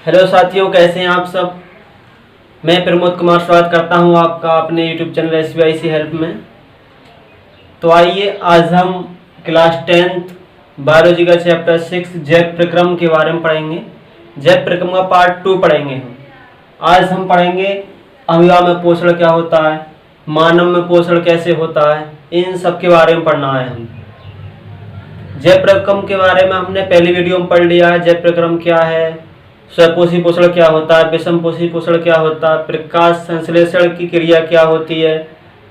Hello साथियों, कैसे हैं आप सब। मैं प्रमोद कुमार स्वागत करता हूं आपका अपने यूट्यूब चैनल SBIC हेल्प में। तो आइए आज हम क्लास 10th बायोलॉजी का चैप्टर 6 जैव प्रक्रम के बारे में पढ़ेंगे। जैव प्रक्रम का पार्ट 2 पढ़ेंगे हम। आज हम पढ़ेंगे अमीबा में पोषण क्या होता है, मानव में पोषण कैसे होता है, इन सब के बारे में पढ़ना है हम। जैव प्रक्रम के बारे में हमने पहली वीडियो में पढ़ लिया है। जैव प्रक्रम क्या है, स्वपोषी पोषण क्या होता है, विषम पोषी पोषण क्या होता है, प्रकाश संश्लेषण की क्रिया क्या होती है,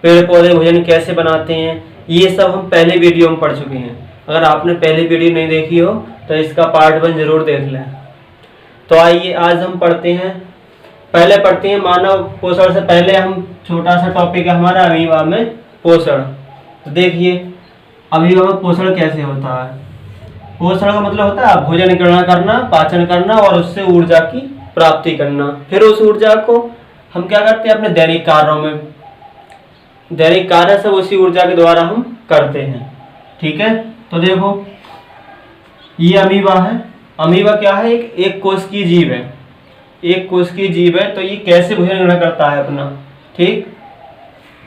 पेड़ पौधे भोजन कैसे बनाते हैं, ये सब हम पहले वीडियो में पढ़ चुके हैं। अगर आपने पहली वीडियो नहीं देखी हो तो इसका पार्ट 1 जरूर देख लें। तो आइए आज हम पढ़ते हैं। पहले पढ़ते हैं मानव पोषण से पहले हम छोटा सा टॉपिक है हमारा अमीबा में पोषण। तो देखिए अमीबा में पोषण कैसे होता है। पोषण का मतलब होता है भोजन ग्रहण करना, पाचन करना और उससे ऊर्जा की प्राप्ति करना। फिर उस ऊर्जा को हम क्या करते हैं अपने दैनिक कार्यों में, दैनिक कार्य सब उसी ऊर्जा के द्वारा हम करते हैं। ठीक है, तो देखो ये अमीबा है। अमीबा क्या है, एक कोश की जीव है। एक कोश की जीव है। तो ये कैसे भोजन ग्रहण करता है अपना। ठीक,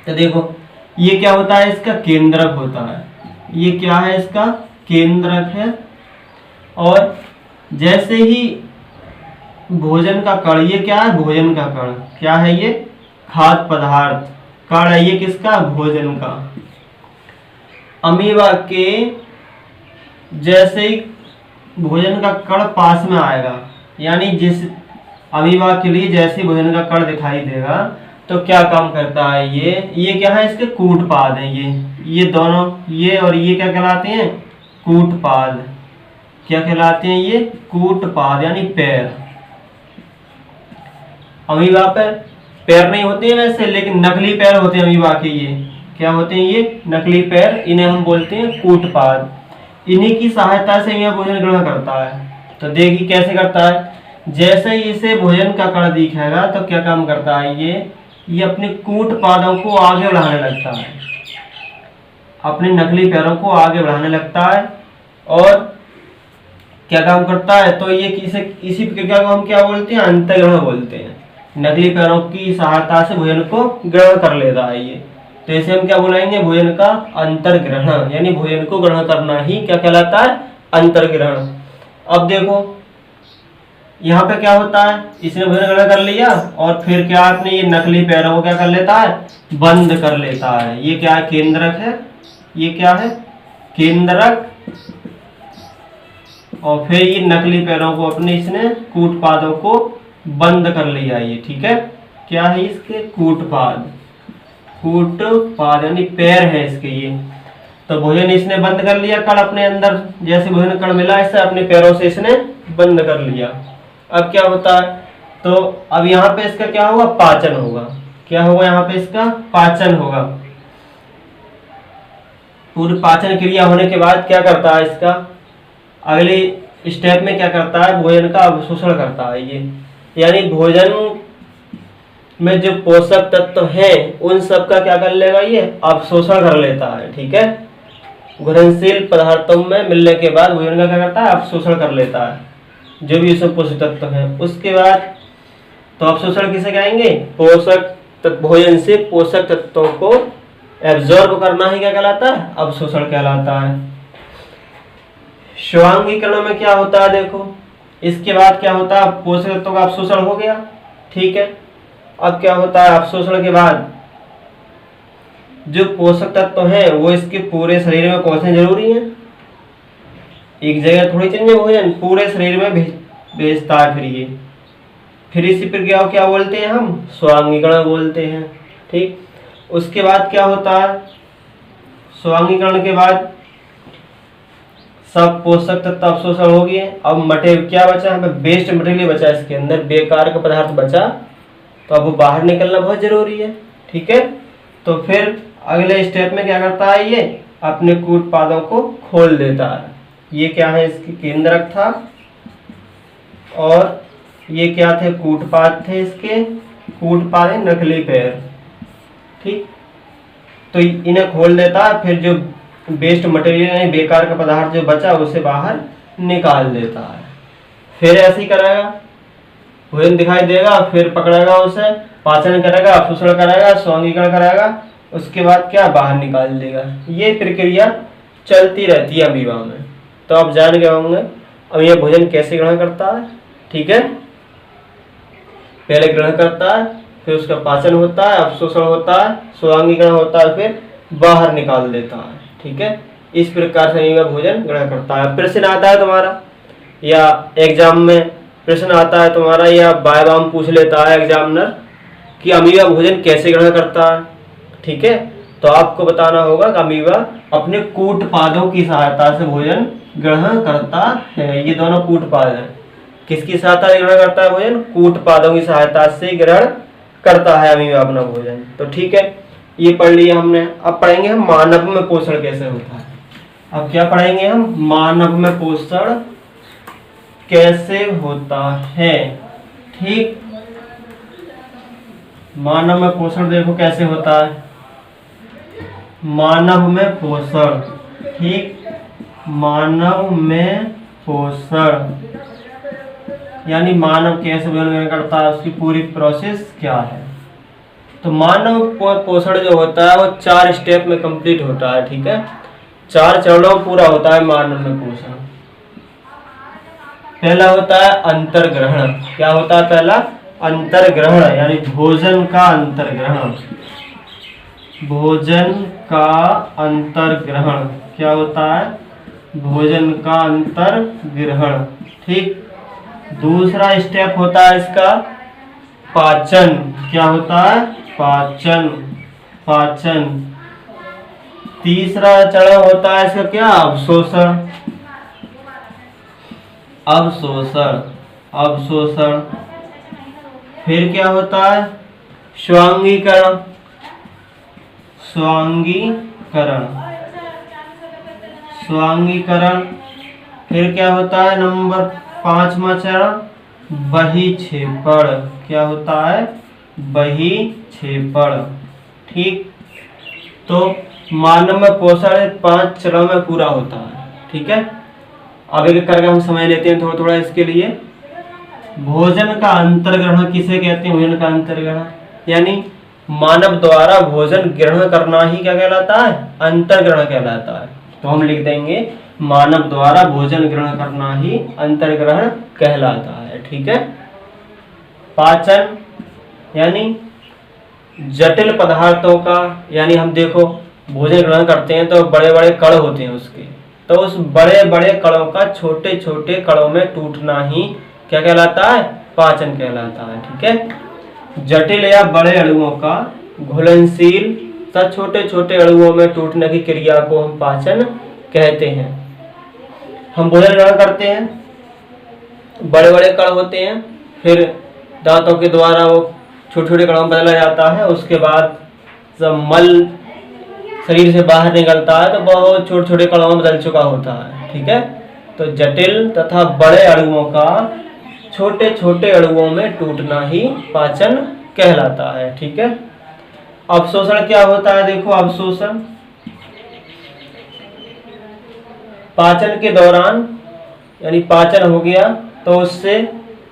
तो देखो ये क्या होता है, इसका केंद्रक होता है। ये क्या है, इसका केंद्रक है। और जैसे ही भोजन का कण, ये क्या है, भोजन का कण क्या है, ये खाद्य पदार्थ कण है। ये किसका, भोजन का। अमीबा के जैसे ही भोजन का कण पास में आएगा, यानी जिस अमीबा के लिए जैसे भोजन का कण दिखाई देगा तो क्या काम करता है, ये क्या है, इसके कूटपाद हैं। ये दोनों, ये और ये क्या कहलाते हैं, कूटपाद। क्या कहलाते हैं, ये कूटपाद यानी पैर। अमीबा पर पैर नहीं होते हैं वैसे, लेकिन नकली पैर होते हैं अमीबा के। ये क्या होते हैं, ये नकली पैर, इन्हें हम बोलते हैं कूटपाद। इन्हीं की सहायता से यह भोजन ग्रहण करता है। तो देखिए कैसे करता है। जैसे ही इसे भोजन का कण दिखेगा तो क्या काम करता है, ये अपने कूटपादों को आगे बढ़ाने लगता है, अपने नकली पैरों को आगे बढ़ाने लगता है। और क्या काम करता है, तो ये इसी प्रक्रिया को हम क्या बोलते हैं, अंतर्ग्रहण बोलते हैं। नकली पैरों की सहायता से भोजन को ग्रहण कर लेता है ये। तो इसे हम क्या बुलाएंगे, भोजन का अंतर्ग्रहण, यानी भोजन को ग्रहण करना ही क्या कहलाता है, अंतर्ग्रहण। अब देखो यहाँ पे क्या होता है, इसने भोजन ग्रहण कर लिया और फिर क्या अपने ये नकली पैरों को क्या कर लेता है, बंद कर लेता है। ये क्या है, केंद्रक है। ये क्या है, केंद्रक। और फिर ये नकली पैरों को अपने इसने कूटपादों को बंद कर लिया। ये ठीक है, क्या है, इसके कूटपाद, कूटपाद यानी पैर है इसके ये। तो भोजन इसने बंद कर लिया कण अपने अंदर, जैसे भोजन कण मिला इससे अपने पैरों से इसने बंद कर लिया। अब क्या होता है, तो अब यहाँ पे इसका क्या होगा, पाचन होगा। क्या होगा, यहाँ पे इसका पाचन होगा। पूरी पाचन क्रिया होने के बाद क्या करता है, इसका अगले स्टेप में क्या करता है, भोजन का अवशोषण करता है ये। यानी भोजन में जो पोषक तत्व हैं उन सब का क्या कर लेगा, ये अवशोषण कर लेता है। ठीक है, घुलनशील पदार्थों में मिलने के बाद भोजन का क्या करता है, अवशोषण कर लेता है जो भी इसमें पोषक तत्व हैं। उसके बाद तो अवशोषण किसे कहेंगे, भोजन से पोषक तत्वों को एब्जॉर्ब करना ही क्या कहलाता है, अवशोषण कहलाता है। स्वांगीकरण में क्या होता है, देखो इसके बाद क्या होता है, पोषक तत्वों का अवशोषण हो गया। ठीक है, अब क्या होता है, अवशोषण के बाद जो पोषक तत्व हैं वो इसके पूरे शरीर में पहुंचने जरूरी है। एक जगह थोड़ी चेंज भोजन पूरे शरीर में भेजता है। फिर इसी प्रक्रिया को क्या बोलते हैं, हम स्वांगीकरण बोलते हैं। ठीक, उसके बाद क्या होता है, स्वांगीकरण के बाद सब पोषक तत्व अवशोषण हो गए। अब मटेरियल क्या बचा, हमें वेस्ट मटेरियल बचा, इसके अंदर बेकार का पदार्थ बचा, तो अब वो बाहर निकलना बहुत जरूरी है। ठीक है, तो फिर अगले स्टेप में क्या करता है, ये अपने कूटपादों को खोल देता है। ये क्या है, इसकी केंद्रक था और ये क्या थे, कूटपाद थे। इसके कूटपाद है नकली पैर। ठीक, तो इन्हें खोल देता है, फिर जो वेस्ट मटेरियल यानी बेकार का पदार्थ जो बचा उसे बाहर निकाल देता है। फिर ऐसे ही करेगा, भोजन दिखाई देगा, फिर पकड़ेगा उसे, पाचन करेगा, अवशोषण करेगा, स्वांगीकरण कराएगा, उसके बाद क्या बाहर निकाल देगा। ये प्रक्रिया चलती रहती है अमीबा में। तो आप जान गए होंगे अब ये भोजन कैसे ग्रहण करता है। ठीक है, पहले ग्रहण करता है, फिर उसका पाचन होता है, अवशोषण होता है, स्वांगीकरण होता है, फिर बाहर निकाल देता है। ठीक है, इस प्रकार से अमीबा भोजन ग्रहण करता है। प्रश्न आता है तुम्हारा या एग्जाम में प्रश्न आता है तुम्हारा या बाय पूछ लेता है एग्जामिनर कि अमीबा भोजन कैसे ग्रहण करता है। ठीक है, तो आपको बताना होगा कि अमीबा अपने कूट पादों की सहायता से भोजन ग्रहण करता है। ये दोनों कूट पाद हैं। किसकी सहायता से ग्रहण करता है भोजन? कूट पादों की सहायता से ग्रहण करता है अमीबा अपना भोजन। तो ठीक है, ये पढ़ लिया हमने। अब पढ़ेंगे हम मानव में पोषण कैसे होता है। अब क्या पढ़ेंगे हम? मानव में पोषण कैसे होता है। ठीक, मानव में पोषण देखो कैसे होता है। मानव में पोषण, ठीक, मानव में पोषण यानी मानव कैसे भोजन ग्रहण करता है, उसकी पूरी प्रोसेस क्या है। तो मानव पोषण जो होता है वो 4 स्टेप में कंप्लीट होता है। ठीक है, 4 चरणों में पूरा होता है मानव में पोषण। पहला होता है अंतर्ग्रहण। क्या होता है पहला? अंतर्ग्रहण यानी भोजन का अंतर्ग्रहण। भोजन का अंतर्ग्रहण क्या होता है? भोजन का अंतर्ग्रहण। ठीक, दूसरा स्टेप होता है इसका पाचन। क्या होता है? पाचन, पाचन। तीसरा चरण होता है इसका क्या? अवशोषण, अवशोषण, अवशोषण। फिर क्या होता है? स्वांगीकरण, स्वांगीकरण, स्वांगीकरण। फिर क्या होता है? नंबर 5वां चरण बहिक्षेपण। क्या होता है? बहिक्षेपण। ठीक, तो मानव में पोषण 5 चरणों में पूरा होता है। ठीक है, अब एक करके हम समझ लेते हैं थोड़ा थोड़ा इसके लिए। भोजन का अंतर्ग्रहण किसे कहते हैं? भोजन का अंतर्ग्रहण यानी मानव द्वारा भोजन ग्रहण करना ही क्या कहलाता है? अंतर्ग्रहण कहलाता है। तो हम लिख देंगे मानव द्वारा भोजन ग्रहण करना ही अंतर्ग्रहण कहलाता है। ठीक है, पाचन यानी जटिल पदार्थों का, यानी हम देखो भोजन ग्रहण करते हैं तो बड़े बड़े कण होते हैं उसके, तो उस बड़े बड़े कणों का छोटे छोटे कणों में टूटना ही क्या कहलाता है? पाचन कहलाता है। ठीक है, जटिल या बड़े अणुओं का घुलनशील तथा छोटे छोटे अणुओं में टूटने की क्रिया को हम पाचन कहते हैं। हम भोजन ग्रहण करते हैं, बड़े बड़े कण होते हैं, फिर दांतों के द्वारा वो छोटे छोटे कणों में बदला जाता है। उसके बाद जब मल शरीर से बाहर निकलता है तो बहुत छोटे छोटे कणों में बदल चुका होता है। ठीक है, तो जटिल तथा बड़े अणुओं का छोटे छोटे अणुओं में टूटना ही पाचन कहलाता है। ठीक है, अवशोषण क्या होता है? देखो अवशोषण पाचन के दौरान, यानी पाचन हो गया तो उससे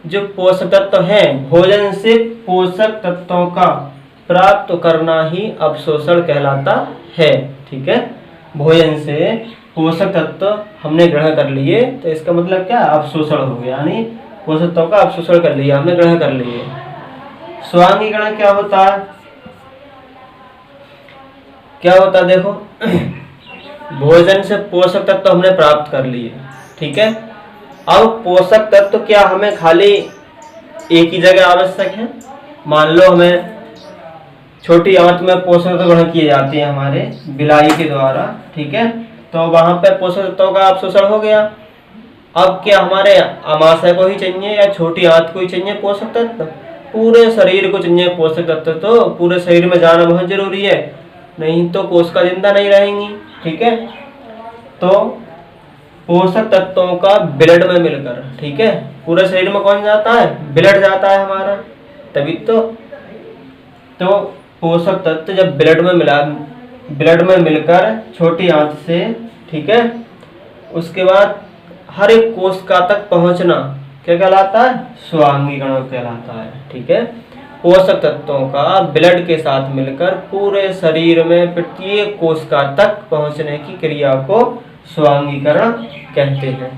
जो पोषक तत्व हैं, भोजन से पोषक तत्वों का प्राप्त करना ही अवशोषण कहलाता है। ठीक है, भोजन से पोषक तत्व हमने ग्रहण कर लिए तो इसका मतलब क्या? अवशोषण हो गया, यानी पोषक तत्वों का अवशोषण कर लिया हमने, ग्रहण कर लिए। स्वांगीकरण क्या होता है? क्या होता है देखो भोजन से पोषक तत्व हमने प्राप्त कर लिए। ठीक है, अब पोषक तत्व क्या हमें खाली एक ही जगह आवश्यक है? मान लो हमें छोटी आंत में पोषक तत्व ग्रहण किए जाते हैं हमारे बिलाई के द्वारा। ठीक है, तो वहां पर पोषक तत्वों का अवशोषण हो गया। अब क्या हमारे आमाशय को ही चाहिए या छोटी आंत को ही चाहिए पोषक तत्व? पूरे शरीर को चाहिए पोषक तत्व। तो पूरे शरीर में जाना बहुत जरूरी है, नहीं तो कोशिका जिंदा नहीं रहेंगी। ठीक है, तो पोषक तत्वों का ब्लड में मिलकर, ठीक है, पूरे शरीर में कौन जाता है? ब्लड जाता है हमारा, तभी तो पोषक तत्व जब ब्लड में मिलकर छोटी आंत से, ठीक है, उसके बाद हर एक कोशिका तक पहुंचना क्या कहलाता है? स्वांगी कण कहलाता है। ठीक है, पोषक तत्वों का ब्लड के साथ मिलकर पूरे शरीर में प्रत्येक कोशिका तक पहुंचने की क्रिया को स्वांगीकरण कहते हैं।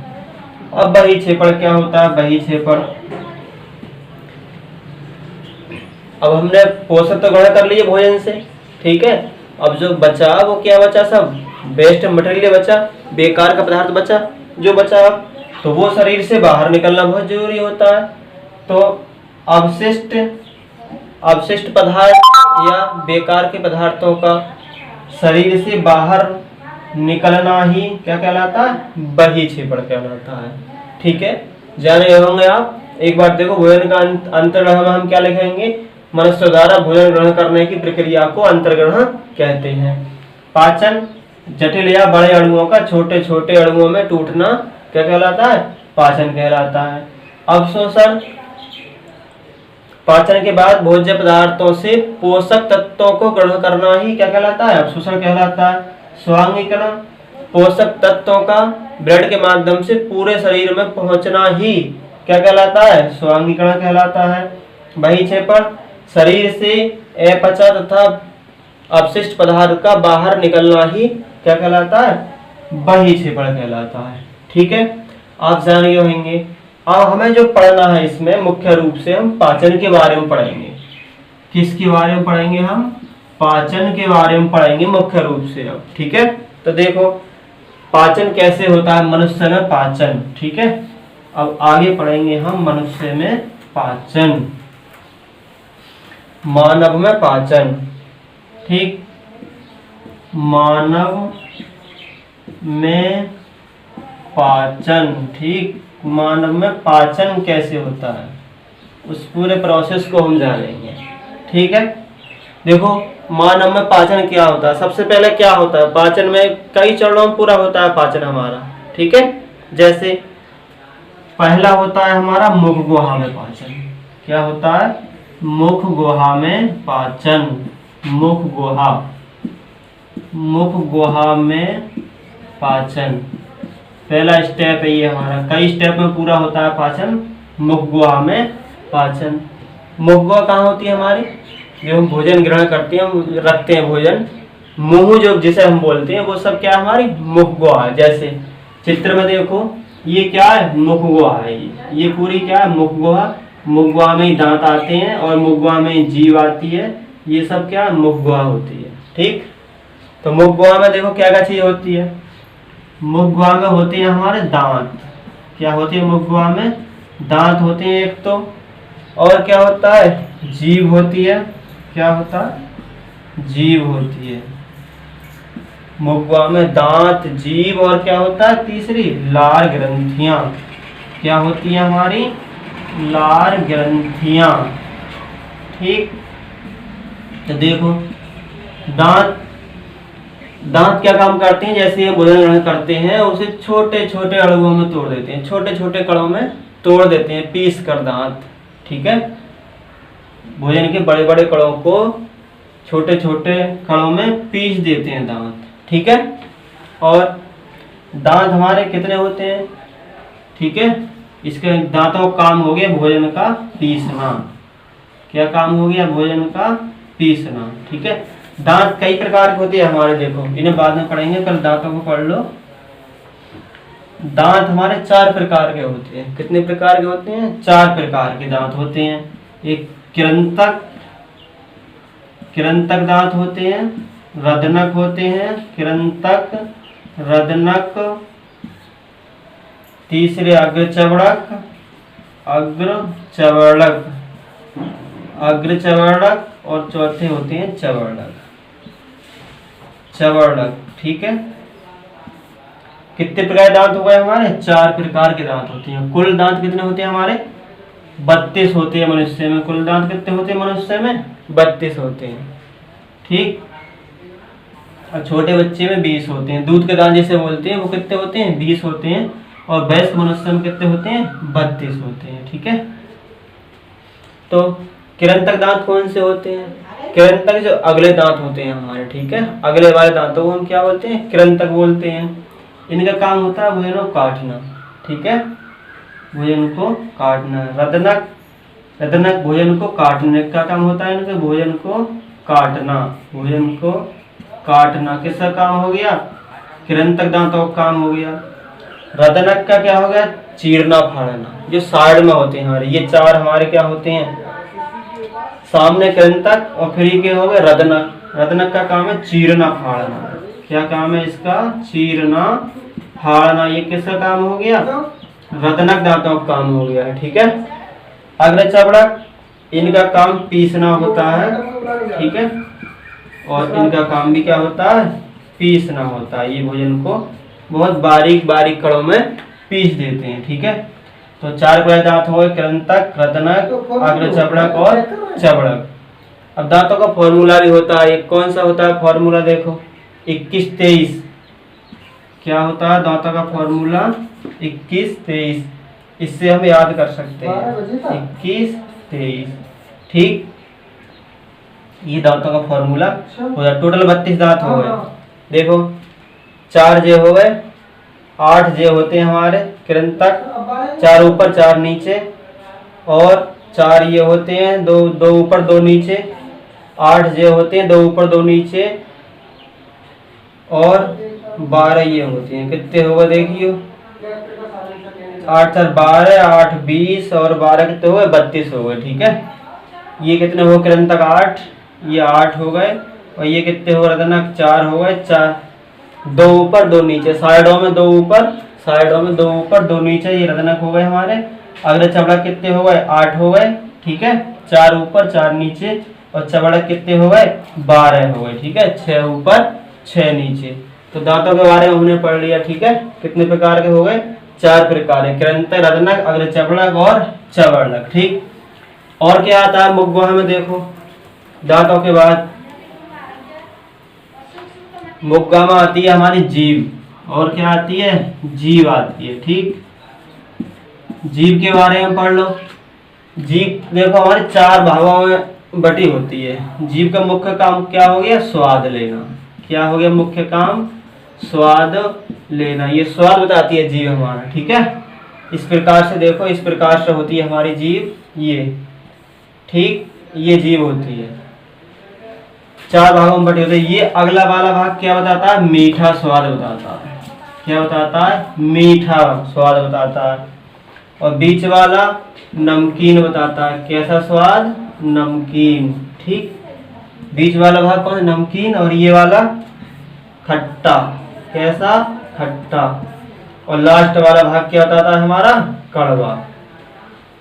अब बहिक्षेपण क्या होता है? बहिक्षेपण, अब हमने पोषक तत्व ग्रहण कर लिए भोजन से, ठीक है। अब जो बचा वो क्या बचा? सब वेस्ट मटेरियल बचा, बेकार का पदार्थ बचा, जो बचा तो वो शरीर से बाहर निकलना बहुत जरूरी होता है। तो अवशिष्ट पदार्थ या बेकार के पदार्थों का शरीर से बाहर निकलना ही क्या कहलाता है? बहिक्षेपण कहलाता है। ठीक है, जाने होंगे आप। एक बार देखो, भोजन का अंतर्ग्रहण में हम क्या लिखेंगे? मनुष्य द्वारा भोजन ग्रहण करने की प्रक्रिया को अंतर्ग्रहण कहते हैं। पाचन, जटिल या बड़े अणुओं का छोटे छोटे अणुओं में टूटना क्या कहलाता है? पाचन कहलाता है। अवशोषण, पाचन के बाद भोज्य पदार्थों से पोषक तत्वों को ग्रहण करना ही क्या कहलाता है? अवशोषण कहलाता है। स्वांगीकरण, पोषक तत्वों का ब्लड के माध्यम से पूरे शरीर में पहुंचना ही क्या कहलाता है? स्वांगीकरण कहलाता है। बहिक्षेपण, शरीर से अपचा तथा अपशिष्ट पदार्थ का बाहर निकलना ही क्या कहलाता है? बहिक्षेपण कहलाता है। ठीक है, आप जान गए होंगे। अब हमें जो पढ़ना है इसमें मुख्य रूप से हम पाचन के बारे में पढ़ेंगे। किसके बारे में पढ़ेंगे? हम पाचन के बारे में पढ़ेंगे मुख्य रूप से अब। ठीक है, तो देखो पाचन कैसे होता है मनुष्य में पाचन। ठीक है, अब आगे पढ़ेंगे हम मनुष्य में पाचन, मानव में पाचन। ठीक, मानव में पाचन। ठीक, मानव में पाचन कैसे होता है उस पूरे प्रोसेस को हम जानेंगे। ठीक है, देखो मानव में पाचन क्या होता है। सबसे पहले क्या होता है? पाचन में कई चरणों में पूरा होता है पाचन हमारा। ठीक है, जैसे पहला होता है हमारा मुख गुहा में पाचन। क्या होता है? मुख गुहा में पाचन। मुख गुहा, मुख गुहा में पाचन पहला स्टेप है ये हमारा। कई स्टेप में पूरा होता है पाचन। मुख गुहा में पाचन। मुख गुहा कहाँ होती है हमारी? जो हम भोजन ग्रहण करते हैं, हम रखते हैं भोजन, मुंह जो जिसे हम बोलते हैं, वो सब क्या है हमारी? मुख गुहा। जैसे चित्र में देखो, ये क्या है? मुख गुहा है। ये पूरी क्या है? मुख गुहा। मुख गुहा में ही दांत आते हैं और मुख गुहा में जीभ आती है। ये सब क्या? मुख गुहा होती है। ठीक, तो मुख गुहा में देखो क्या क्या चीज होती है। मुख गुहा में होते हैं हमारे दांत। क्या होती है मुख गुहा में? दांत होते हैं एक तो, और क्या होता है? जीभ होती है। क्या होता है? जीभ होती है। मुख गुहा में दांत, जीभ, और क्या होता है? तीसरी लार ग्रंथियां। क्या होती है हमारी? लार ग्रंथियां। ठीक, तो देखो दांत क्या काम करते हैं? जैसे ये भोजन ग्रहण करते हैं उसे छोटे छोटे अणुओं में तोड़ देते हैं, छोटे छोटे कणों में तोड़ देते हैं, पीस कर दांत। ठीक है, भोजन के बड़े बड़े कणों को छोटे छोटे कणों में पीस देते हैं दांत। ठीक है, और दांत हमारे कितने होते हैं? ठीक है, इसके दांतों का काम हो गया भोजन का पीसना। क्या काम हो गया? भोजन का पीसना। ठीक है, दांत कई प्रकार के होते हैं हमारे। देखो इन्हें बाद में पढ़ेंगे, कल दांतों को पढ़ लो। दांत हमारे 4 प्रकार के होते हैं। कितने प्रकार के होते हैं? 4 प्रकार के दांत होते हैं। एक किरंतक दांत होते हैं, रदनक होते हैं, किरंतक, रदनक, तीसरे अग्रचवड़क, अग्रचवर्णक, और चौथे होते हैं चवर्णक। ठीक है, कितने प्रकार दांत हो गए हमारे? 4 प्रकार के दांत होते हैं। कुल दांत कितने होते हैं हमारे? 32 होते हैं मनुष्य में। कुल दांत कितने होते हैं मनुष्य में? 32 होते हैं। ठीक, और छोटे बच्चे में 20 होते हैं। दूध के दांत जिसे बोलते हैं वो कितने होते हैं? 20 होते हैं। और वयस्क मनुष्य में कितने होते हैं? 32 होते हैं। ठीक है, तो किरंतक दांत कौन से होते हैं? किरंतक जो अगले दांत होते हैं हमारे। ठीक है, अगले वाले दांतों को हम क्या बोलते हैं? किरंतक बोलते हैं। इनका काम होता है भोजन को काटना। ठीक है, भोजन को काटना। रदनक, रदनक भोजन को काटने का काम होता है इनके, भोजन को काटना, भोजन को काटना किसका काम हो गया, कृंतक दांतों का काम हो गया। रदनक का क्या हो गया, चीरना फाड़ना, जो साइड में होते हैं हमारे, ये चार हमारे क्या होते हैं, सामने कृंतक और फिर ये क्या हो गया रदनक। रदनक का काम है चीरना फाड़ना, क्या काम है इसका, चीरना फाड़ना, ये किसका काम हो गया, रदनक दांतों का काम हो गया है। ठीक है, अगला चबड़क, इनका काम पीसना होता है। ठीक है, और इनका काम भी क्या होता है, पीसना होता है। ये भोजन को बहुत बारीक बारीक कड़ों में पीस देते हैं। ठीक है, तो चार प्रकार दांत हो गए, कृंतक, रदनक, अग्र चबड़क और चबड़क। अब दांतों का फॉर्मूला भी होता है, एक कौन सा होता है फॉर्मूला, देखो 21-23 क्या होता है दांतों का फॉर्मूला, 21-23, इससे हम याद कर सकते हैं 21-23। ठीक, ये दांतों का फॉर्मूला हो जाए। टोटल 32 दांत हो गए। देखो 4 जे हो गए, 8 जे होते हैं हमारे कृंतक, 4 ऊपर 4 नीचे, और 4 ये होते हैं, दो ऊपर 2 नीचे, 8 जे होते हैं, 2 ऊपर 2 नीचे, और 12 ये होते हैं। कितने हो गए देखियो, 8 4 12, 8 20 और 12 कितने हो गए, 32 हो गए। ठीक है, ये कितने हो गए कृंतक 8, ये 8 हो गए, और ये कितने हो गए रदनक 4 हो गए, 4 2 ऊपर 2 नीचे, साइडों में 2 ऊपर, साइडों में 2 ऊपर 2 नीचे, ये रदनक हो गए हमारे। अगले चबड़क कितने हो गए, 8 हो गए। ठीक है, 4 ऊपर 4 नीचे, और चबड़क कितने हो गए, 12 हो गए। ठीक है, 6 ऊपर 6 नीचे। तो दांतों के बारे में हमने पढ़ लिया। ठीक है, कितने प्रकार के हो गए, 4 प्रकार है, कृंतक, रदनक, अग्र चबड़क और चबड़क। ठीक, और क्या आता है मुखगुहा में, देखो दांतों के बाद मुखगुहा में आती है हमारी जीभ, और क्या आती है, जीभ आती है। ठीक, जीभ के बारे में पढ़ लो। जीभ देखो हमारे 4 भागों में बटी होती है। जीभ का मुख्य काम क्या हो गया, स्वाद लेना। क्या हो गया मुख्य काम, स्वाद लेना, ये स्वाद बताती है जीभ हमारा। ठीक है, इस प्रकार से देखो, इस प्रकार से होती है हमारी जीभ, ये ठीक, ये जीभ होती है, 4 भागों में बटी होती है। ये अगला वाला भाग क्या बताता है, मीठा स्वाद बताता है। क्या बताता है, मीठा स्वाद बताता है। और बीच वाला नमकीन बताता है, कैसा स्वाद, नमकीन। ठीक, बीच वाला भाग कौन, नमकीन, और ये वाला खट्टा, कैसा, खट्टा। और लास्ट वाला भाग क्या बताता है हमारा, कड़वा।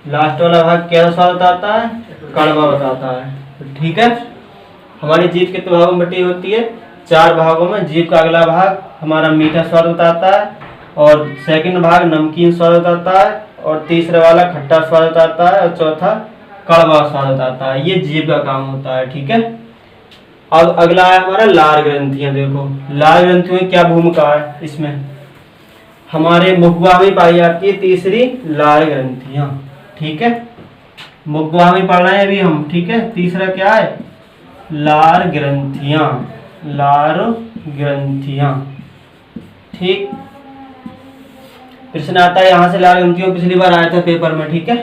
लास्ट वाला भाग क्या स्वाद बताता है, कड़वा बताता है। ठीक है, हमारी जीभ कितने भागों में बटी होती है, 4 भागों में। जीभ का अगला भाग हमारा मीठा स्वाद बताता है, और सेकंड भाग नमकीन स्वाद बताता है, और तीसरा वाला खट्टा स्वाद बताता है, और चौथा कड़वा स्वाद बताता है। ये जीभ का काम होता है। ठीक है, अब अगला है हमारा लार ग्रंथियां। देखो लार ग्रंथियों में क्या भूमिका है, इसमें हमारे मुखगुहा में पाई जाती है तीसरी लार ग्रंथियां। ठीक है, मुखगुहा में पढ़ रहे हैं अभी हम। ठीक है, तीसरा क्या है, लार ग्रंथियां, लार ग्रंथियां। ठीक, प्रश्न आता है यहाँ से लार ग्रंथियों, पिछली बार आया था पेपर में। ठीक है,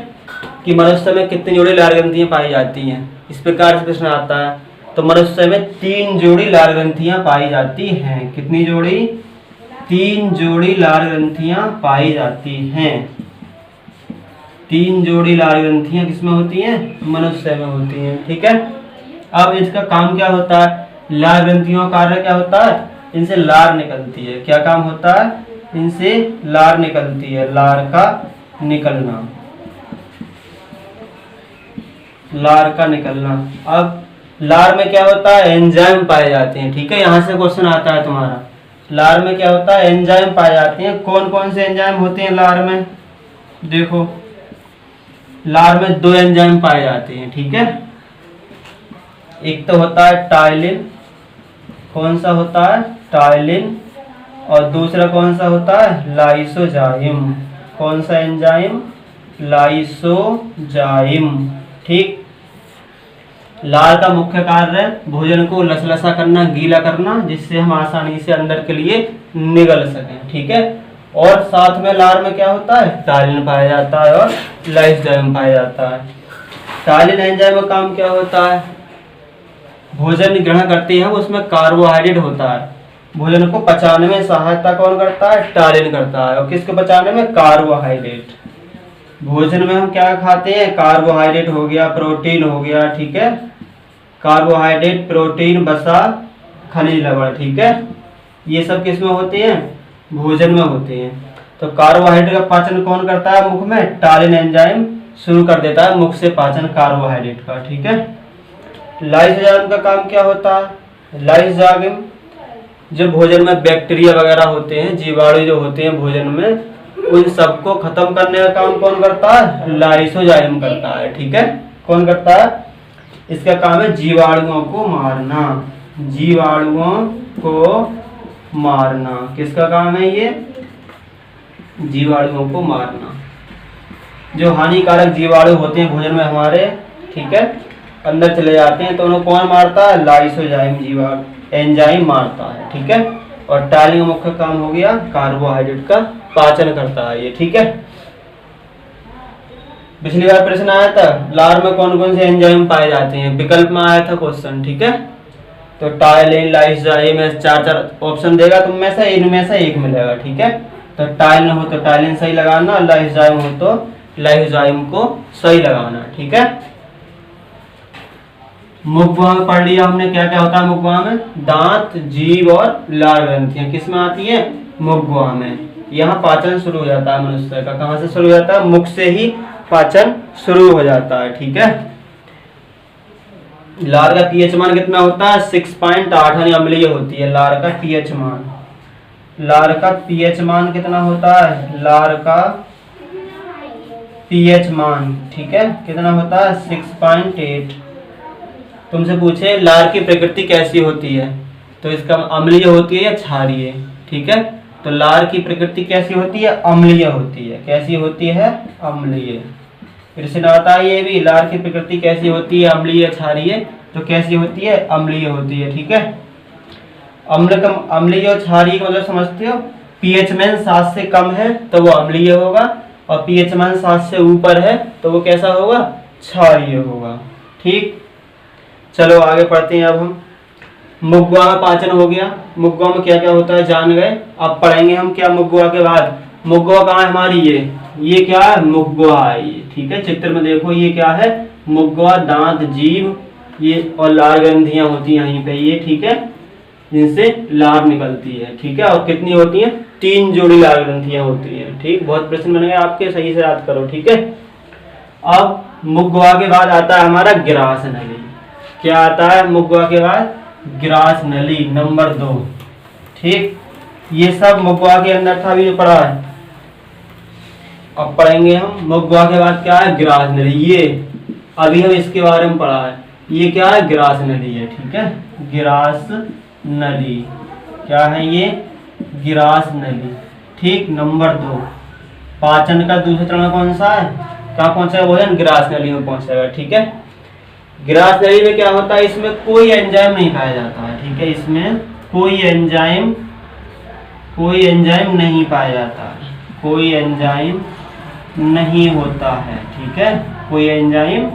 कि मनुष्य में कितनी जोड़ी लार ग्रंथियां पाई जाती हैं, इस प्रकार से प्रश्न आता है। तो मनुष्य में 3 जोड़ी लार ग्रंथियां पाई जाती हैं। कितनी जोड़ी, 3 जोड़ी लार ग्रंथियां पाई जाती हैं। 3 जोड़ी लार ग्रंथियां किसमें होती हैं, मनुष्य में होती हैं। ठीक है, अब इसका काम क्या होता है, लार ग्रंथियों का कार्य क्या होता है, इनसे लार निकलती है। क्या काम होता है, इनसे लार निकलती है, लार का निकलना, लार का निकलना। अब लार में क्या होता है, एंजाइम पाए जाते हैं। ठीक है, यहाँ से क्वेश्चन आता है तुम्हारा, लार में क्या होता है, एंजाइम पाए जाते हैं। कौन कौन से एंजाइम होते हैं लार में, देखो लार में 2 एंजाइम पाए जाते हैं। ठीक है, एक तो होता है टाइलिन, कौन सा होता है, टाइलिन, और दूसरा कौन सा होता है, लाइसोजाइम। कौन सा एंजाइम, लाइसोजाइम। ठीक, लार का मुख्य कार्य है भोजन को लसलसा करना, गीला करना, जिससे हम आसानी से अंदर के लिए निगल सकें। ठीक है, और साथ में लार में क्या होता है, टालिन पाया जाता है और लाइसोजाइम पाया जाता है। टालिन एंजाइम का काम क्या होता है, भोजन ग्रहण करते हैं उसमें कार्बोहाइड्रेट होता है, भोजन को पचाने में सहायता कौन करता है, टालिन करता है। और किसको पचाने में, कार्बोहाइड्रेट। भोजन में हम क्या खाते हैं, कार्बोहाइड्रेट हो गया, प्रोटीन हो गया, ठीक है, कार्बोहाइड्रेट, प्रोटीन, वसा, खनिज लवण, ठीक है, ये सब किसमें होते हैं, भोजन में होते हैं। तो कार्बोहाइड्रेट का पाचन कौन करता है, मुख में टालिन एंजाइम शुरू कर देता है मुख से पाचन कार्बोहाइड्रेट का, ठीक है। लाइसोजाइम का काम क्या होता है, लाइसोजाइम जो भोजन में बैक्टीरिया वगैरह होते हैं, जीवाणु जो होते हैं भोजन में, उन सबको खत्म करने का काम कौन करता है, लाइसोजाइम करता है, ठीक है। कौन करता है, इसका काम है जीवाणुओं को मारना, जीवाणुओं को मारना। किसका काम है ये, जीवाणुओं को मारना। जो हानिकारक जीवाणु होते हैं भोजन में हमारे, ठीक है, अंदर चले जाते हैं, तो उन्हें कौन मारता है, लाइसोजाइम जीवाणु एंजाइम मारता है, ठीक है। और टालिन का मुख्य काम हो गया कार्बोहाइड्रेट का पाचन करता है ये, ठीक है। पिछली बार प्रश्न आया था लार में कौन कौन से एंजाइम पाए जाते हैं, विकल्प में आया था क्वेश्चन, ठीक है। तो टालिन, लाइसोजाइम, 4 ऑप्शन देगा, तुम में से इनमें से एक मिलेगा, ठीक है। तो टालिन हो तो टालिन सही लगाना, लाइसोजाइम हो तो लाइसोजाइम को सही लगाना, ठीक है। मुखगुहा में पढ़ लिया हमने क्या क्या होता है मुखगुहा में, दांत, जीभ और लार ग्रंथियां किसमें आती है, मुखगुहा में। यहाँ पाचन शुरू हो जाता है मनुष्य का, कहाँ से शुरू हो जाता है, मुख से ही पाचन शुरू हो जाता है, ठीक है। लार का पीएच मान कितना होता है, 6.8 यानी अम्लीय होती है लार का पीएच मान। लार का पीएच मान कितना होता है, लार का पीएच मान, ठीक है, कितना होता है, 6.8। तुमसे पूछे लार की प्रकृति कैसी होती है, तो इसका अम्लीय होती है या क्षारीय, ठीक है। तो लार की प्रकृति कैसी होती है, अम्लीय होती है। कैसी होती है, अम्लीय। फिर से आता है ये भी, लार की प्रकृति कैसी होती है, अम्लीय, क्षारीय। तो कैसी होती है, अम्लीय होती है, ठीक है। अम्लीय और क्षारीय का मतलब समझते हो, पीएच मान 7 से कम है तो वो अम्लीय होगा, और पीएच मान 7 से ऊपर है तो वो कैसा होगा, क्षारीय होगा, ठीक। चलो आगे पढ़ते हैं अब हम। मुखगुहा में पाचन हो गया, मुखगुहा में क्या क्या होता है जान गए। अब पढ़ेंगे हम क्या मुखगुहा के बाद, मुखगुहा कहाँ है हमारी, ये क्या है, मुखगुहा है ये, ठीक है। चित्र में देखो ये क्या है, मुखगुहा, दांत, जीभ, ये और लार ग्रंथियां होती हैं यहीं पे ये, ठीक है, जिनसे लार निकलती है, ठीक है। और कितनी होती हैं, 3 जोड़ी लार ग्रंथियां होती हैं, ठीक। बहुत प्रश्न बन गए आपके, सही से याद करो, ठीक है। अब मुखगुहा के बाद आता है हमारा ग्रास नली। क्या आता है मुखगुहा के बाद, ग्रास नली नंबर 2, ठीक। ये सब मुखगुहा के अंदर था, भी जो पढ़ा है। अब पढ़ेंगे हम मुखगुहा के बाद क्या है, ग्रास नली। ये अभी हम इसके बारे में पढ़ा है, ये क्या है, ग्रास नली है, ठीक है। ग्रास नली क्या है, ये ग्रास नली, ठीक। नंबर 2 पाचन का दूसरा चरण कौन सा है, कहाँ पहुंचेगा भोजन, ग्रास नली में पहुंचेगा, ठीक है। ग्रास नली में क्या होता है, इसमें कोई एंजाइम नहीं पाया जाता है, ठीक है। इसमें कोई एंजाइम नहीं पाया जाता, कोई एंजाइम नहीं होता है, ठीक है। कोई एंजाइम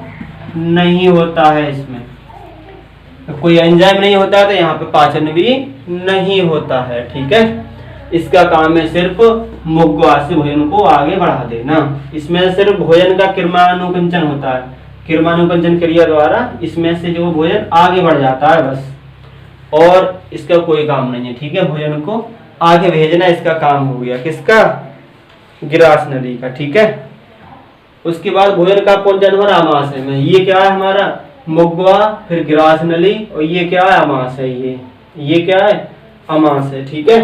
नहीं होता है इसमें, तो कोई एंजाइम नहीं होता है तो यहाँ पे पाचन भी नहीं होता है, ठीक है। इसका काम है सिर्फ मुखगुहा से भोजन को आगे बढ़ा देना। इसमें सिर्फ भोजन का किरमानुकुंचन होता है, किरमानुकुंचन क्रिया द्वारा इसमें से जो भोजन आगे बढ़ जाता है बस, और इसका कोई काम नहीं है, ठीक है। भोजन को आगे भेजना इसका काम हो गया, किसका, ग्रास नली का, ठीक है। उसके बाद भोजन का कौन जानवर, आमाशय में। ये क्या है हमारा, मुखगुहा, फिर ग्रास नली, और ये क्या है, आमाशय। ये क्या है, आमाशय, ठीक है।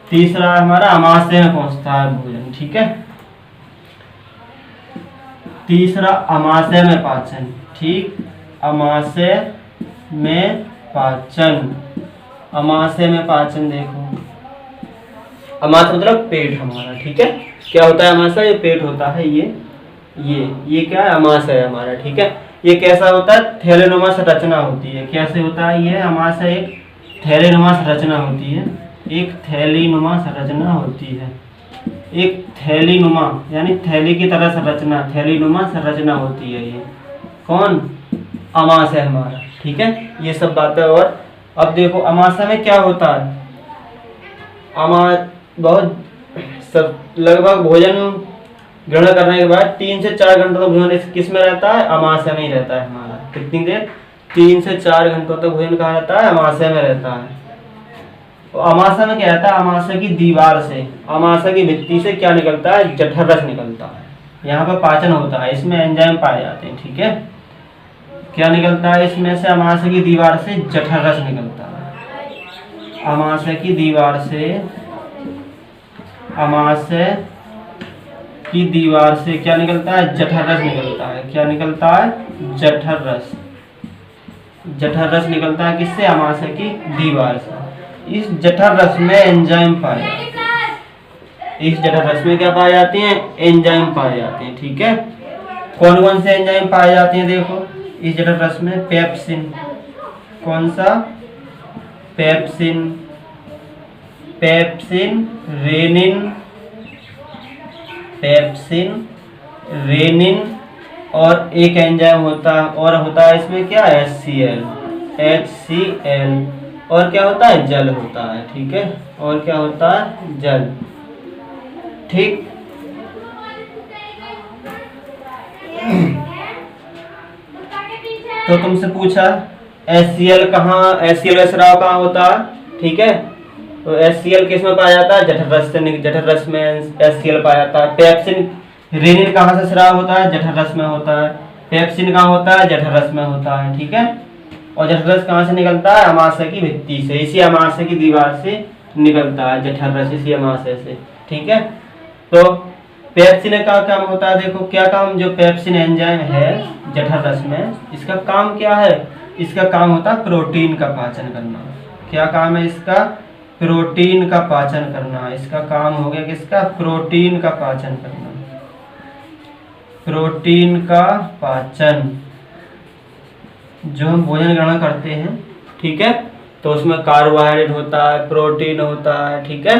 तीसरा हमारा आमाशय में पहुंचता है भोजन, ठीक है। तीसरा आमाशय में पाचन, ठीक। आमाशय में पाचन, आमाशय में पाचन देखो, आमाशय मतलब पेट हमारा, ठीक है। क्या होता है आमाशय, ये पेट होता है, ये क्या है, आमाशय है हमारा, ठीक है। ये कैसा होता है, थैलेनुमा संरचना होती है। कैसे होता है ये आमाशय, एक थैलेनुमा संरचना होती है, एक थैलीनुमा संरचना होती है, एक थैली नुमा यानी थैली की तरह संरचना, थैली नुमा संरचना होती है ये। कौन? अमाशय हमारा। ठीक है, ये सब बातें। और अब देखो अमाशय में क्या होता है। बहुत सब लगभग भोजन ग्रहण करने के बाद 3 से 4 घंटों तक भोजन किस में रहता है? अमाशय में ही रहता है हमारा। कितनी देर? 3 से 4 घंटों तक भोजन कहाँ रहता है? अमाशय में रहता है। तो अमाशय में क्या रहता है? अमाशय की दीवार से, अमाशय की भित्ति से क्या निकलता है? जठर रस निकलता है। यहाँ पर पाचन होता है, इसमें एंजाइम पाए जाते हैं। ठीक है, क्या निकलता है इसमें से? अमाशय की दीवार से जठर रस निकलता है। अमाशय की दीवार से, अमाशय की दीवार से क्या निकलता है? जठर रस निकलता है। क्या निकलता है? जठर रस। जठर रस निकलता है किससे? अमाशय की दीवार से। इस जठर रस में एंजाइम पाए जाते हैं। इस जठर रस में क्या पाए जाते हैं? एंजाइम पाए जाते हैं। ठीक है, कौन कौन से एंजाइम पाए जाते हैं? देखो इस जठर रस में पेप्सिन। कौन सा? Pepsin, pepsin, rennin, pepsin, rennin, और एक एंजाइम होता है और होता है इसमें क्या? HCl, HCl। और क्या होता है? जल होता है। ठीक है, और क्या होता है? जल। ठीक, तो तुमसे पूछा HCl कहाँ, HCl का स्राव कहाँ होता है? ठीक है, तो HCl किस में पाया जाता है? जठर रस से। जठर रस में HCl पाया जाता है। पेप्सिन, रेनिन कहाँ से स्राव होता है? जठर रस में होता है। पेप्सिन कहाँ होता है? जठर रस में होता है। ठीक है, और जठर रस कहाँ से निकलता है? अमाशय की भित्ति से, इसी अमाशय की दीवार से निकलता है जठर रस, इसी अमाशय से। ठीक है, तो पेप्सिन का काम होता है। देखो क्या काम, जो पेप्सिन एंजाइम है जठर रस में, इसका काम क्या है? इसका काम होता है प्रोटीन का पाचन करना। क्या काम है इसका? प्रोटीन का पाचन करना। इसका काम हो गया किसका? प्रोटीन का पाचन करना। प्रोटीन का पाचन, जो हम भोजन ग्रहण करते हैं, ठीक है, तो उसमें कार्बोहाइड्रेट होता है, प्रोटीन होता है, ठीक है,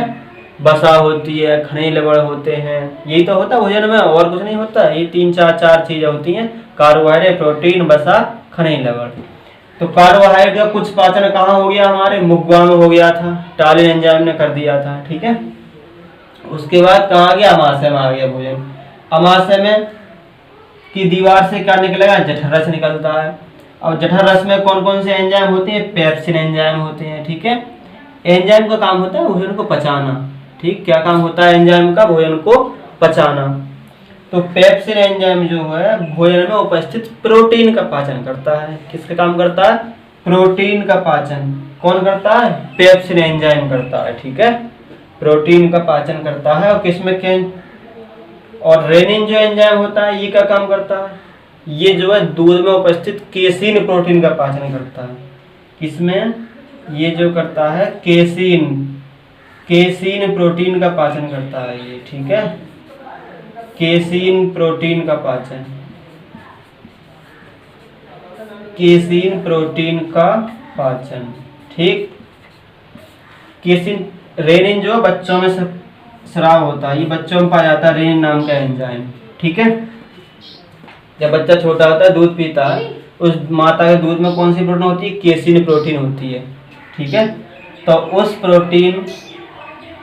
वसा होती है, खनिज लवण होते हैं, यही तो होता है भोजन में, और कुछ नहीं होता। ये 3-4 चीजें होती हैं, कार्बोहाइड्रेट, प्रोटीन, वसा, खनिज लवण। तो कार्बोहाइड्रेट का कुछ पाचन कहाँ हो गया? हमारे मुखवा में हो गया था, टालिन एंजाइम ने कर दिया था। ठीक है, उसके बाद कहाँ आ गया? अमाशय में आ गया भोजन। अमाशय में की दीवार से क्या निकलेगा? जठर रस निकलता है। अब जठर रस में कौन कौन से एंजाइम होते हैं? पेप्सिन एंजाइम होते हैं। ठीक है, एंजाइम का काम होता है भोजन को पचाना। ठीक, क्या काम होता है एंजाइम का? भोजन को पचाना। तो पेप्सिन एंजाइम जो है भोजन में उपस्थित प्रोटीन का पाचन करता है। किसका काम करता है? प्रोटीन का पाचन। कौन करता है? पेप्सिन एंजाइम करता है। ठीक है, प्रोटीन का पाचन करता है। और किसमें क्या? और रेनिन जो एंजाइम होता है ये क्या काम करता है? ये जो है दूध में उपस्थित केसीन प्रोटीन का पाचन करता है। किसमें? ये जो करता है केसीन, केसीन प्रोटीन का पाचन करता है ये। ठीक है, केसीन प्रोटीन का पाचन, केसीन प्रोटीन का पाचन। ठीक, केसीन, रेनिन जो बच्चों में स्राव होता है, ये बच्चों में पाया जाता है, रेनिन नाम का एंजाइम। ठीक है, जब बच्चा छोटा होता है दूध पीता है, उस माता के दूध में कौन सी प्रोटीन होती है? केसीन प्रोटीन होती है। ठीक है, तो उस प्रोटीन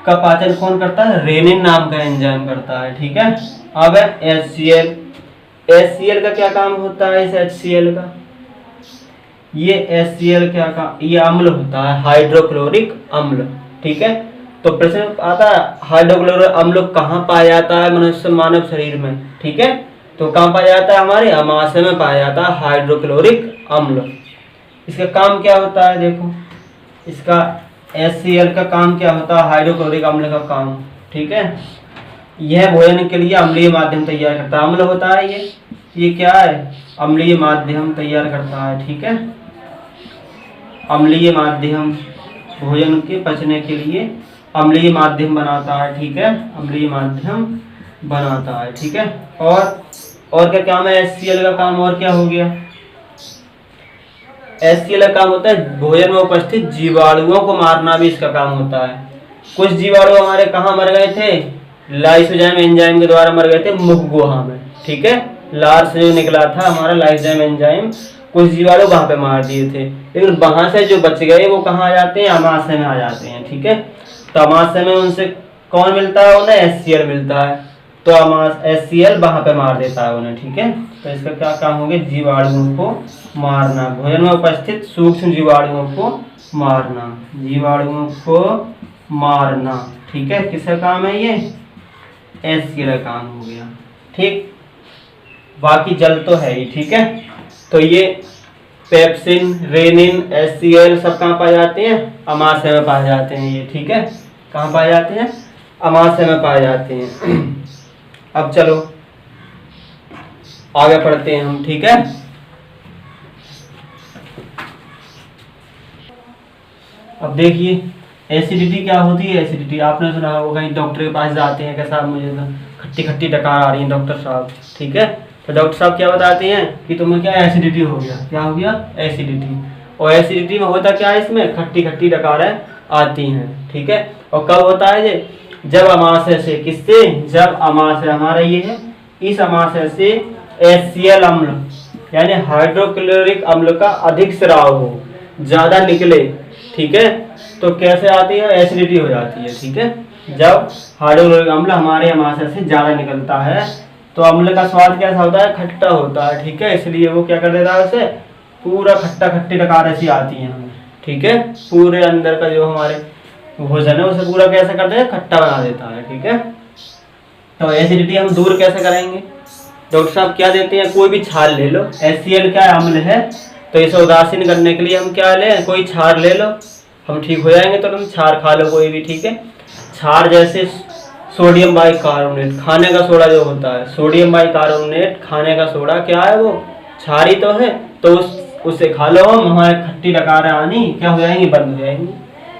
का पाचन कौन करता है? रेनिन नाम का एंजाइम करता है। ठीक है, अब HCl, HCl का क्या काम होता है? इस HCl का, ये HCl क्या काम? ये अम्ल होता है, हाइड्रोक्लोरिक अम्ल। ठीक है, तो प्रश्न आता है हाइड्रोक्लोरिक अम्ल कहाँ पाया जाता है मनुष्य मानव शरीर में? ठीक है, तो कहाँ पाया जाता है? हमारे अमाशय में पाया जाता है हाइड्रोक्लोरिक अम्ल। इसका काम क्या होता है? देखो इसका HCl का काम क्या होता है? हाइड्रोक्लोरिक अम्ल का काम। ठीक है, यह भोजन के लिए अम्लीय माध्यम तैयार करता है। अम्ल होता है ये क्या है? अम्लीय माध्यम तैयार करता है। ठीक है, अम्लीय माध्यम, भोजन के पचने के लिए अम्लीय माध्यम बनाता है। ठीक है, अम्लीय माध्यम बनाता है। ठीक है, और क्या काम है HCl का काम? और क्या हो गया? HCl का काम होता है भोजन में उपस्थित जीवाणुओं को मारना, भी इसका काम होता है। कुछ जीवाणु हमारे कहाँ मर गए थे? लाइसोजाइम एंजाइम के द्वारा मर गए थे मुख गुहा में, ठीक है। लार से जो निकला था हमारा लाइसोजाइम एंजाइम, कुछ जीवाणु वहां पे मार दिए थे, लेकिन वहां से जो बच गए वो कहाँ आ जाते हैं, अमाशय में आ जाते हैं, ठीक है। तो अमाशय में उनसे कौन मिलता है, उन्हें HCl मिलता है, तो HCl वहां पे मार देता है उन्हें, ठीक है। तो इसका क्या काम हो गया, जीवाणुओं को मारना, भोजन में उपस्थित सूक्ष्म जीवाणुओं को मारना, जीवाणुओं को मारना, ठीक है। किसका काम है ये, HCl का काम हो गया, ठीक। बाकी जल तो है ही, ठीक है। तो ये पेप्सिन, रेनिन, HCl सब कहाँ पाए जाते हैं, अमाशय में पाए जाते हैं ये, ठीक है। कहाँ पाए जाते हैं, अमाशय में पाए जाते हैं। अब चलो आगे पढ़ते हैं हम, ठीक है। अब देखिए एसिडिटी क्या होती है। एसिडिटी आपने सुना होगा, कहीं डॉक्टर के पास जाते हैं कि साहब मुझे तो खट्टी खट्टी डकार आ रही है डॉक्टर साहब, ठीक है। तो डॉक्टर साहब क्या बताते हैं कि तुम्हें क्या एसिडिटी हो गया, क्या हो गया, एसिडिटी। और एसिडिटी में होता क्या है, इसमें खट्टी खट्टी डकारें आती हैं, ठीक है। और कब होता है ये, जब अमाशय से, किससे, जब अमाशय हमारा ये है, इस अमाशय से HCl अम्ल यानी हाइड्रोक्लोरिक अम्ल का अधिक स्राव हो, ज्यादा निकले, ठीक है। तो कैसे आती है, एसिडिटी हो जाती है, ठीक है। जब हाइड्रोक्लोरिक अम्ल हमारे अमाशय से ज्यादा निकलता है तो अम्ल का स्वाद कैसा होता है, खट्टा होता है, ठीक है। इसलिए वो क्या कर देता है, उसे पूरा खट्टा खट्टी डकार ऐसी आती है हमें, ठीक है। पूरे अंदर का जो हमारे भोजन है उसे पूरा कैसे करते हैं, खट्टा बना देता है, ठीक है। तो एसिडिटी हम दूर कैसे करेंगे, डॉक्टर साहब क्या देते हैं, कोई भी छाल ले लो, HCl क्या अम्ल है, तो इसे उदासीन करने के लिए हम क्या लें, कोई छार ले लो, हम ठीक हो जाएंगे। तो तुम छार खा लो कोई भी, ठीक है। छार जैसे सोडियम बाइकार्बोनेट, खाने का सोडा जो होता है, सोडियम बाइकार्बोनेट खाने का सोडा क्या है, वो क्षार ही तो है। तो उससे खा लो, हम हमारे खट्टी डकारें आनी क्या हो जाएंगी, बंद हो जाएंगी,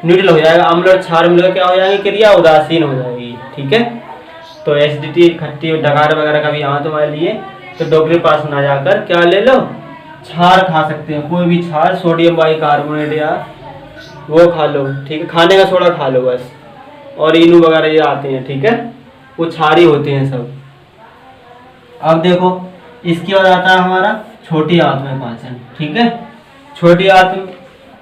न्यूट्रल हो जाएगा। अम्ल और क्षार मिलकर क्या हो जाएंगी, क्रिया उदासीन हो जाएगी, ठीक है। तो एसिडिटी, खट्टी डकार वगैरह का भी यहाँ तुम्हारे लिए, तो डॉक्टर के पास ना जाकर क्या ले लो, क्षार खा सकते हैं, कोई भी क्षार, सोडियम बाइकार्बोनेट या वो खा लो, ठीक है। खाने का सोडा खा लो बस, और इनू वगैरह ये आते हैं, ठीक है, वो क्षारी होते हैं सब। अब देखो इसके बाद आता है हमारा छोटी आंत में पाचन, ठीक है। छोटी आंत,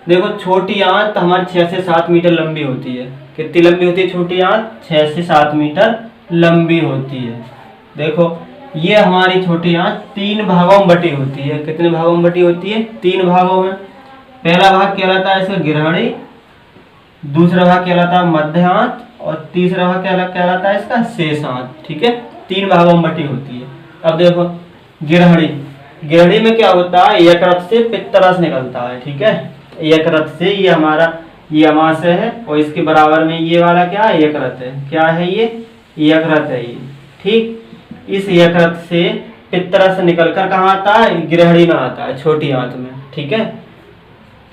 देखो छोटी आंत हमारी 6 से 7 मीटर लंबी होती है। कितनी लंबी होती है छोटी आंत, 6 से 7 मीटर लंबी होती है। देखो ये हमारी छोटी आंत 3 भागों में बटी होती है। कितने भागों में बटी होती है, 3 भागों में। पहला भाग कहलाता है इसका गिरहणी, दूसरा भाग कहलाता है मध्य आंत, और तीसरा भाग कहलाता है इसका शेष आंत, ठीक है। 3 भागों में बटी होती है। अब देखो गिरहणी, गिरहणी में क्या होता है, यकृत से पित्तरस निकलता है, ठीक है। यकृत से, ये हमारा ये अमाशय है, और इसके बराबर में ये वाला क्या है, यकृत है। क्या है ये, यकृत है ये, ठीक। इस यकृत से पित्तरस निकलकर कहाँ आता है, गिरहणी में आता है, छोटी आंत में, ठीक है।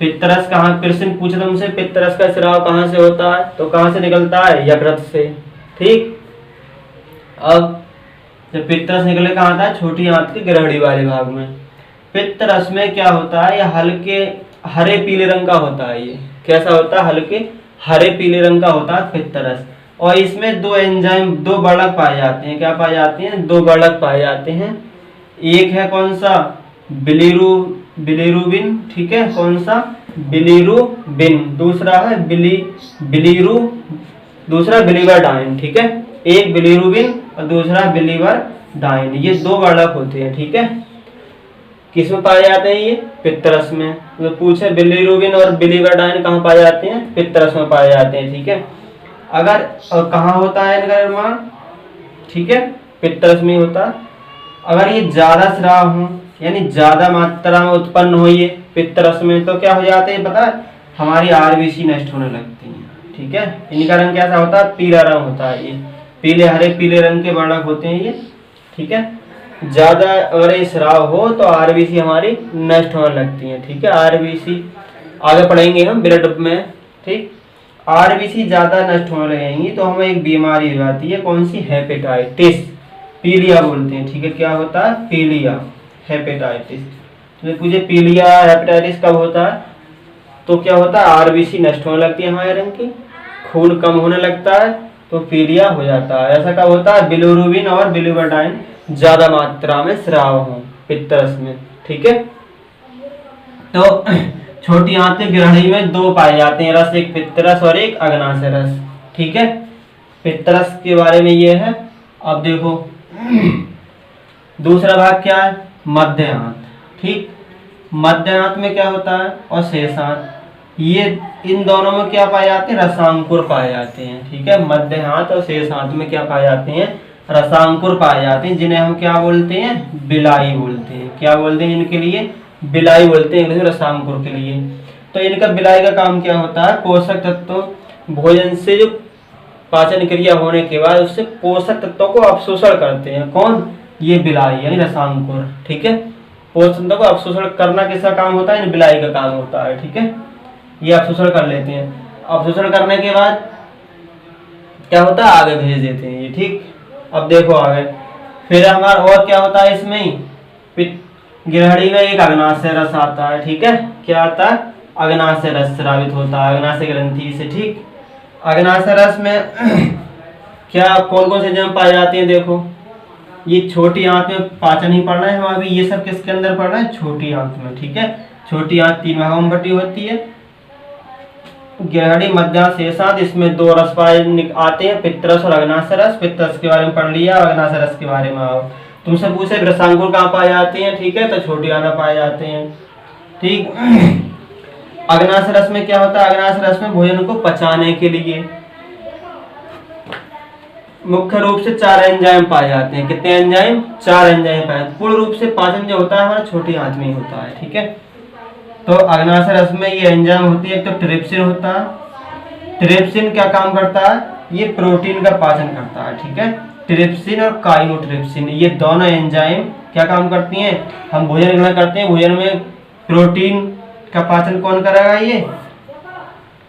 पित्तरस कहाँ, प्रश्न पूछे तुमसे पित्तरस का स्राव कहाँ से होता है, तो कहाँ से निकलता है, यकृत से, ठीक। अब जब पित्तरस निकले कहाँ आता है, छोटी आंत के गिरहणी वाले भाग में। पित्तरस में क्या होता है, ये हल्के हरे पीले रंग का होता है। ये कैसा होता है, हल्के हरे पीले रंग का होता है पित्तरस। और इसमें 2 एंजाइम, 2 वर्णक पाए जाते हैं। क्या पाए जाते हैं, 2 वर्णक पाए जाते हैं। एक है कौन सा, बिलीरुबिन, ठीक है, कौन सा, बिलीरुबिन। दूसरा है बिलीवर्डाइन, ठीक है। एक बिलीरुबिन और दूसरा बिलीवर्डाइन, ये 2 वर्णक होते हैं, ठीक है। किसमें पाए जाते हैं ये, पित्तरस में। तो पूछे बिलीरुबिन और बिलीवर्डाइन कहाँ पाए जाते हैं, पित्तरस में पाए जाते हैं, ठीक है। अगर कहाँ होता है इनका निर्माण, ठीक है, पित्तरस में होता है। अगर ये ज्यादा स्राव हो, यानी ज्यादा मात्रा में उत्पन्न हो ये पित्तरस में, तो क्या हो जाते हैं पता है, हमारी RBC नष्ट होने लगती है, ठीक है। इनका रंग कैसा होता है, पीला रंग होता है। ये पीले हरे पीले रंग के वर्णक होते हैं ये, ठीक है। ज्यादा अगर ये स्राव हो तो RBC हमारी नष्ट होने लगती है, ठीक है। RBC आगे पढ़ेंगे हम ब्लड में, ठीक। RBC ज्यादा नष्ट होने लगेंगी तो हमें एक बीमारी हो जाती है, कौन सी, हेपेटाइटिस, पीलिया बोलते हैं, ठीक है। क्या होता है, पीलिया, हेपेटाइटिस। तो पूछे पीलिया हेपेटाइटिस कब होता है, तो क्या होता है, RBC नष्ट होने लगती है हमारे रंग की, खून कम होने लगता है, तो पीलिया हो जाता है। ऐसा कब होता है? बिलिरुबिन और बिलिवर्डाइन ज्यादा मात्रा में स्राव हो पित्तरस में, ठीक है। तो छोटी आंतें गिरहणी में दो पाए जाते हैं रस, एक पित्तरस और एक अग्नाशय रस, ठीक है। पित्तरस के बारे में ये है। अब देखो दूसरा भाग क्या है? मध्य आंत, ठीक। मध्य आंत में क्या होता है? और शेष आंत, ये इन दोनों में क्या पाए जाते हैं? रसांकुर पाए जाते हैं, ठीक है। मध्य आंत और शेष आंत में क्या पाए जाते हैं? रसांकुर पाए जाते हैं, जिन्हें हम क्या बोलते हैं? बिलाई बोलते हैं। क्या बोलते हैं इनके लिए? बिलाई बोलते हैं रसांकुर के लिए। तो इनका बिलाई का काम क्या होता है? पोषक तत्वों, भोजन से जो पाचन क्रिया होने के बाद उससे पोषक तत्वों को अवशोषण करते हैं। कौन? ये बिलाई यानी रसांकुर, ठीक है। पोषक तत्वों को अवशोषण करना किसका काम होता है? इन बिलाई का काम होता है, ठीक है। ये अवशोषण कर लेते हैं। अवशोषण करने के बाद क्या होता है? आगे भेज देते हैं ये, ठीक। अब देखो आगे फिर हमारा और क्या होता है इसमें? गिरहणी में एक अग्नाशय रस आता है, ठीक है। क्या आता है? अग्नाशय रस स्रावित होता है अग्नाशय ग्रंथि से, ठीक। अग्नाशय रस में क्या कौन कौन से एंजाइम पाए जाते हैं? देखो ये छोटी आंत में पाचन ही पढ़ना है हमें अभी, ये सब किसके अंदर पढ़ना है? छोटी आंत में, ठीक है। छोटी आंत 3 भागों में बटी होती है, गिरहणी, मध्य आंत, शेष आंत। इसमें 2 रस पाए आते हैं, पित्तरस और अग्नाशय रस। पित्तरस के बारे में पढ़ लिया, अग्नाशय रस के बारे में आओ। तुमसे पूछे रसांकुर कहाँ पाए जाते हैं, ठीक है, तो छोटी आंत में पाए जाते हैं, ठीक। अग्नाशय रस में क्या होता है? अग्नाशय रस में भोजन को पचाने के लिए मुख्य रूप से 4 एंजाइम पाए जाते हैं। कितने एंजाइम? 4 एंजाइम पाए। पूर्ण रूप से पाचन जो होता है हमारा छोटी आंत में ही होता है, ठीक है। तो अग्नाशय रस में ये एंजाइम होती है, एक तो ट्रिप्सिन होता है। ट्रिप्सिन क्या काम करता है? ये प्रोटीन का पाचन करता है, ठीक है। ट्रिप्सिन और काइमोट्रिप्सिन ये दोनों एंजाइम क्या काम करती हैं? हम भोजन ग्रहण करते हैं, भोजन में प्रोटीन का पाचन कौन करेगा? ये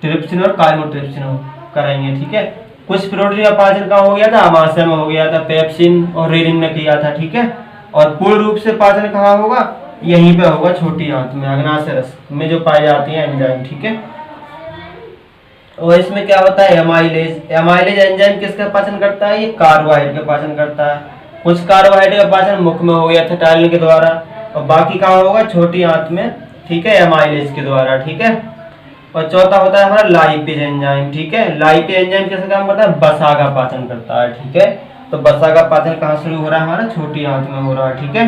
ट्रिप्सिन और काइमोट्रिप्सिन करेंगे, ठीक है। कुछ प्रोटीन का पाचन कहाँ हो गया था? आमाशय में हो गया था, पेप्सिन और रेनिन ने किया था, ठीक है। और पूर्ण रूप से पाचन कहाँ होगा? यहीं पे होगा, छोटी आंत में, अग्नाशय रस में जो पाई जाती है एंजाइम, ठीक है। और इसमें क्या होता है? एमाइलेज। एमाइलेज एंजाइम किसका पाचन करता है? ये कार्बोहाइड्रेट का पाचन करता है। कुछ कार्बोहाइड्रेट का पाचन मुख में हो गया था टाइलिन के द्वारा, और बाकी कहाँ होगा? छोटी आंत में, ठीक है, एमाइलेज के द्वारा, ठीक है। और चौथा होता है हमारा लाइपेज एंजाइम, ठीक है। लाइपेज एंजाइम कैसे काम करता है? वसा का पाचन करता है, ठीक है। तो वसा का पाचन कहाँ शुरू हो रहा है? हमारा छोटी आंत में हो रहा है, ठीक है।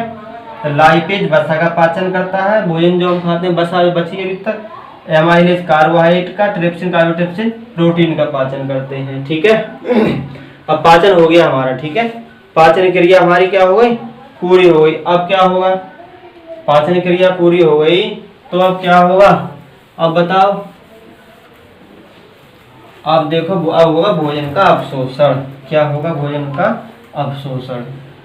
तो लाइपेज वसा का पाचन करता है, भोजन जो हम खाते हैं वसा बची है अभी तक। एमाइलेज कार्बोहाइड्रेट का, ट्रिप्सिन काइमोट्रिप्सिन प्रोटीन का पाचन करते हैं, ठीक है। अब पाचन हो गया हमारा, ठीक है। पाचन क्रिया हमारी क्या हो गई? पूरी हो गई। अब क्या होगा? पाचन क्रिया पूरी हो गई तो अब क्या होगा? अब बताओ। अब देखो अब होगा भोजन का अवशोषण। क्या होगा? भोजन का अवशोषण।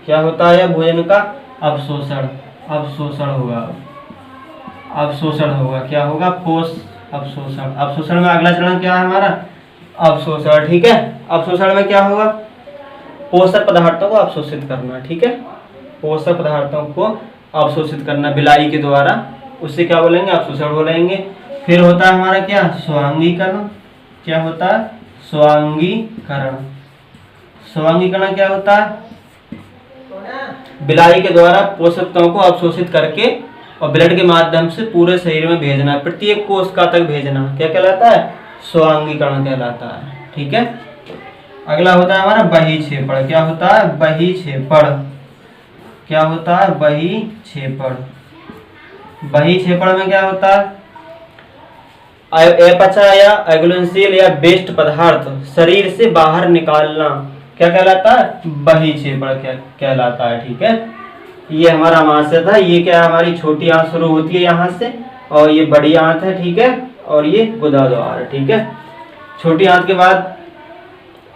क्या होता है? भोजन का अवशोषण। अवशोषण होगा, अवशोषण होगा। क्या होगा? पोष अवशोषण। अवशोषण में अगला चरण क्या है हमारा? अवशोषण, ठीक है। अवशोषण में क्या होगा? पोषक पदार्थों को अवशोषित करना, ठीक है। पोषक पदार्थों को अवशोषित करना बिलाई के द्वारा, उससे क्या बोलेंगे? अवशोषण बोलेंगे। फिर होता है हमारा क्या? स्वांगीकरण। क्या होता है? स्वांगीकरण। स्वांगीकरण क्या होता है? बिलाई के द्वारा पोषक तत्वों को अवशोषित करके और ब्लड के माध्यम से पूरे शरीर में भेजना, प्रत्येक कोशिका तक भेजना, क्या कहलाता है? स्वांगीकरण कहलाता है, ठीक है। अगला होता है हमारा बहिक्षेपण। क्या होता है? बहिक्षेपण। क्या होता है? बहिक्षेपण। बहिक्षेपण में क्या होता है? अपचा या अघुलनशील या वेस्ट पदार्थ शरीर से बाहर निकालना क्या कहलाता है? बहिक्षेपण कहलाता है, ठीक है। ये हमारा आमाशय था। ये क्या? हमारी छोटी आंत शुरू होती है यहाँ से, और ये बड़ी आंत है, ठीक है, और ये गुदाद्वार, ठीक है। छोटी आंत के बाद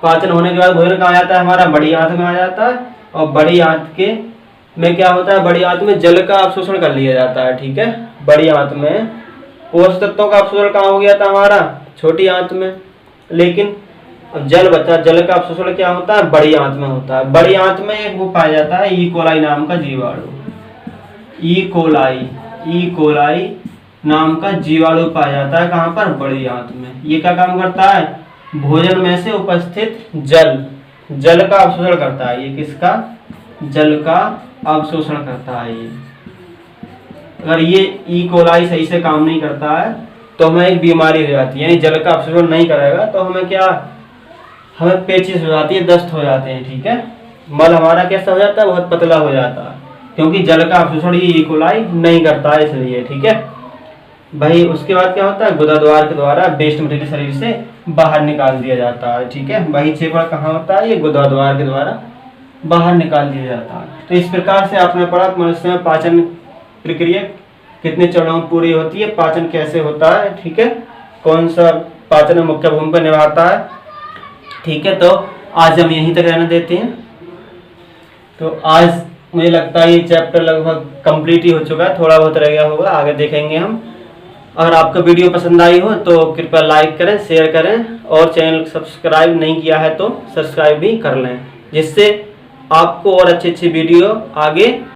पाचन होने के बाद भोजन कहाँ जाता है? हमारा बड़ी आंत में आ जाता है, और बड़ी आंत के में क्या होता है? बड़ी आंत में जल का अवशोषण कर लिया जाता है, ठीक है। बड़ी आंत में पोषक तत्वों का अवशोषण कहाँ हो गया था? हमारा छोटी आंत में, लेकिन अब जल बचा। जल का अवशोषण क्या होता है? बड़ी आंत में होता है। बड़ी आंत में एक वो पाया जाता है ई कोलाई नाम का जीवाणु। ई कोलाई नाम का जीवाणु पाया जाता है कहाँ पर? बड़ी आंत में। ये क्या काम करता है? भोजन में से उपस्थित जल का अवशोषण करता है। ये किसका? जल का अवशोषण करता है ये। अगर ये ई कोलाई सही से काम नहीं करता है तो हमें एक बीमारी हो जाती है, यानी जल का अवशोषण नहीं करेगा तो हमें क्या, हमें पेचिश हो जाती है, दस्त हो जाते हैं। ठीक है, मल हमारा कैसा हो जाता है? बहुत पतला हो जाता है, क्योंकि जल का अवशोषण ये ई कोलाई नहीं करता है इसलिए। ठीक है भाई, उसके बाद क्या होता है? गुदाद्वार के द्वारा वेस्ट मटेरियल शरीर से बाहर निकाल दिया जाता है। ठीक है, वही क्षेपण कहाँ होता है? ये गुदाद्वार के द्वारा बाहर निकाल दिया जाता है। तो इस प्रकार से आपने पढ़ा मनुष्य में पाचन प्रक्रिया कितने चरणों में पूरी होती है, पाचन कैसे होता है। ठीक है, कौन सा पाचन में मुख्य भूमिका निभाता है। ठीक है, तो आज हम यहीं तक रहने देते हैं। तो आज मुझे लगता है ये चैप्टर लगभग कंप्लीट ही हो चुका है, थोड़ा बहुत रह गया होगा, आगे देखेंगे हम। अगर आपको वीडियो पसंद आई हो तो कृपया लाइक करें, शेयर करें, और चैनल सब्सक्राइब नहीं किया है तो सब्सक्राइब भी कर लें, जिससे आपको और अच्छी अच्छी वीडियो आगे